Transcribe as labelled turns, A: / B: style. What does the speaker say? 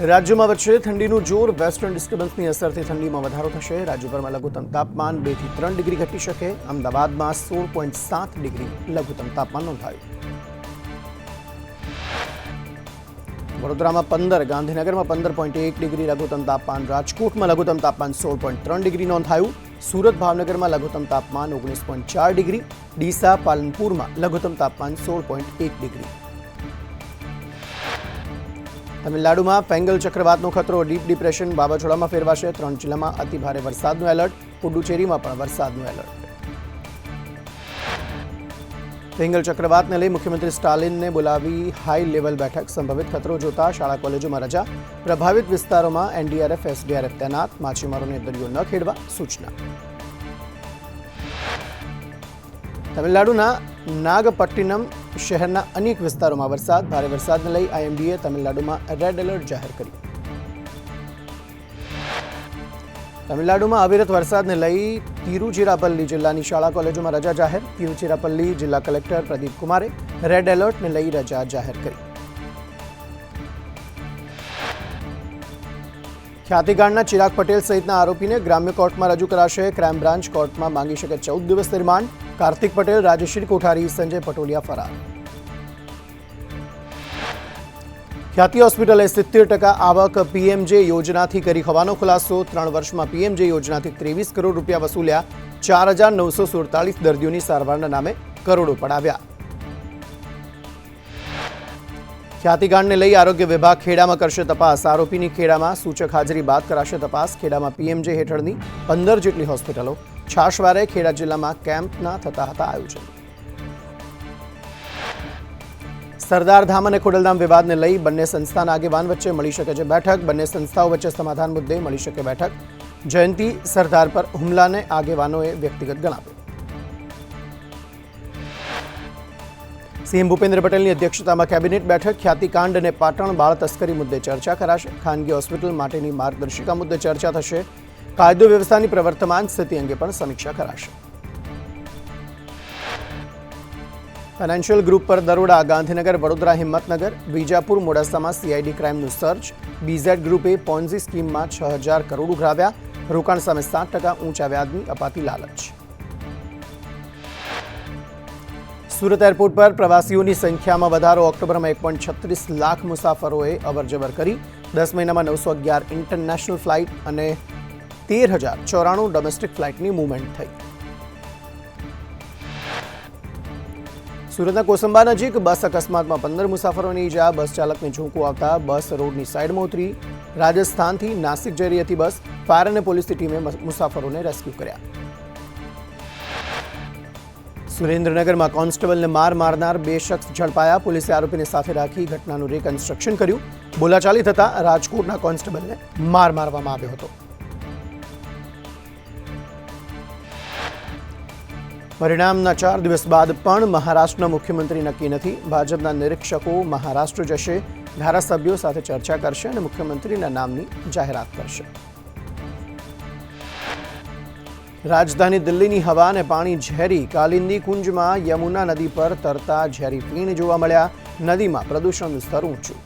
A: રાજ્યમાં વધશે ઠંડીનું જોર. વેસ્ટર્ન ડિસ્ટર્બન્સની અસરથી ઠંડીમાં વધારો થશે. રાજ્યભરમાં લઘુત્તમ તાપમાન 2 થી 3 ડિગ્રી ઘટી શકે. અમદાવાદમાં 16.7 ડિગ્રી લઘુત્તમ તાપમાન નોંધાયું. વડોદરામાં 15, ગાંધીનગરમાં 15.1 ડિગ્રી લઘુત્તમ તાપમાન. રાજકોટમાં લઘુત્તમ તાપમાન 16.3 ડિગ્રી નોંધાયું. સુરત, ભાવનગરમાં લઘુત્તમ તાપમાન 19.4 ડિગ્રી. ડીસા, પાલનપુરમાં લઘુત્તમ તાપમાન 16.1 ડિગ્રી. તમિલનાડુમાં ફેંગલ ચક્રવાતનો ખતરો. Deep depression વાવાઝોડામાં ફેરવાશે. 3 જિલ્લામાં અતિભારે વરસાદનું એલર્ટ. પુડુચેરીમાં પણ વરસાદનું એલર્ટ. ફેંગલ ચક્રવાતને લઈ મુખ્યમંત્રી સ્ટાલિનને બોલાવી હાઈ લેવલ બેઠક. સંભવિત ખતરો જોતા શાળા કોલેજોમાં રજા. પ્રભાવિત વિસ્તારોમાં એનડીઆરએફ, એસડીઆરએફ તૈનાત. માછીમારોને દરિયો ન ખેડવા સૂચના. તમિલનાડુના નાગપટ્ટિનમ શહેરના અનેક વિસ્તારોમાં વરસાદ. ભારે વરસાદને લઈ આઈએમડીએ તમિલનાડુમાં રેડ એલર્ટ જાહેર કર્યું. તમિલનાડુમાં અવિરત વરસાદને લઈ તિરુચિરાપલ્લી જિલ્લાની શાળા કોલેજોમાં રજા જાહેર. તિરુચિરાપલ્લી જિલ્લા કલેક્ટર પ્રદીપ કુમારે રેડ એલર્ટને લઈ રજા જાહેર કરી. ખ્યાતિકાંડના ચિરાગ પટેલ સહિતના આરોપીને ગ્રામ્ય કોર્ટમાં રજૂ કરાશે. ક્રાઇમ બ્રાન્ચ કોર્ટમાં માંગી શકે 14 દિવસ રિમાન્ડ. કાર્તિક પટેલ, રાજશ્રી કોઠારી, સંજય પટોલિયા ફરાર. ખ્યાતિ હોસ્પિટલે 70% આવક પીએમજે યોજનાથી કરી હોવાનો ખુલાસો. 3 વર્ષમાં પીએમજે યોજનાથી 23 કરોડ રૂપિયા વસૂલ્યા. 4,947 દર્દીઓની સારવારના નામે કરોડો પડાવ્યા. ખ્યાતિકાંડને લઈ આરોગ્ય વિભાગ ખેડામાં કરશે તપાસ. આરોપીની ખેડામાં સૂચક હાજરી બાદ કરાશે તપાસ. ખેડામાં પીએમજે હેઠળની 15 જેટલી હોસ્પિટલો. છાશવારે ખેડા જિલ્લામાં કેમ્પના થતા હતા આયોજન. સરદાર ધામ અને ખોડલધામ વિવાદને લઈ બંને સંસ્થાના આગેવાન વચ્ચે મળી શકે છે બેઠક. બંને સંસ્થાઓ વચ્ચે સમાધાન મુદ્દે મળી શકે બેઠક. જયંતિ સરદાર પર હુમલાને આગેવાનોએ વ્યક્તિગત ગણાવ્યો. સીએમ ભૂપેન્દ્ર પટેલની અધ્યક્ષતામાં કેબિનેટ બેઠક. ખ્યાતિકાંડ અને પાટણ બાળ તસ્કરી મુદ્દે ચર્ચા કરાશે. ખાનગી હોસ્પિટલ માટેની માર્ગદર્શિકા મુદ્દે ચર્ચા થશે. કાયદો વ્યવસ્થાની પ્રવર્તમાન સ્થિતિ અંગે પણ સમીક્ષા કરાશે. ફાઇનાન્શિયલ ગ્રુપ પર દરોડા. ગાંધીનગર, વડોદરા, હિંમતનગર, વિજાપુર, મોડાસામાં CID ક્રાઇમનું search. BZ ગ્રુપે Ponzi સ્કીમમાં 6,000 crore ઉઘરાવ્યા. રોકાણ સામે 7% ઊંચા વ્યાજની અપાતી લાલચ. સુરત એરપોર્ટ પર પ્રવાસીઓની સંખ્યામાં વધારો. ઓક્ટોબરમાં 1.36 લાખ મુસાફરોએ અવરજવર કરી. 10 મહિનામાં 911 ઇન્ટરનેશનલ ફ્લાઇટ અને 13,094 ડોમેસ્ટિક ફ્લાઇટની મૂવમેન્ટ થઈ. સુરતના કોસંબા નજીક બસ અકસ્માતમાં 15 મુસાફરોની ઈજા. બસ ચાલકને ઝોકું આવતા બસ રોડની સાઈડમાં ઉતરી. રાજસ્થાનથી નાસિક જઈ રહી હતી બસ. ફાયર અને પોલીસની ટીમે મુસાફરોને રેસ્ક્યુ કર્યા. સુરેન્દ્રનગરમાં કોન્સ્ટેબલને માર મારનાર 2 શખ્સ ઝડપાયા. પોલીસે આરોપીને સાથે રાખી ઘટનાનું રિકન્સ્ટ્રક્શન કર્યું. બોલાચાલી થતા રાજકોટના કોન્સ્ટેબલને માર મારવામાં આવ્યો હતો. પરિણામના 4 દિવસ બાદ પણ મહારાષ્ટ્રના મુખ્યમંત્રી નક્કી નથી. ભાજપના નિરીક્ષકો મહારાષ્ટ્ર જશે. ધારાસભ્યો સાથે ચર્ચા કરશે અને મુખ્યમંત્રીના નામની જાહેરાત કરશે. રાજધાની દિલ્હીની હવા અને પાણી ઝેરી. કાલિંદી કુંજમાં યમુના નદી પર તરતા ઝેરી ફીણ જોવા મળ્યા. નદીમાં પ્રદૂષણનું સ્તર ઊંચું.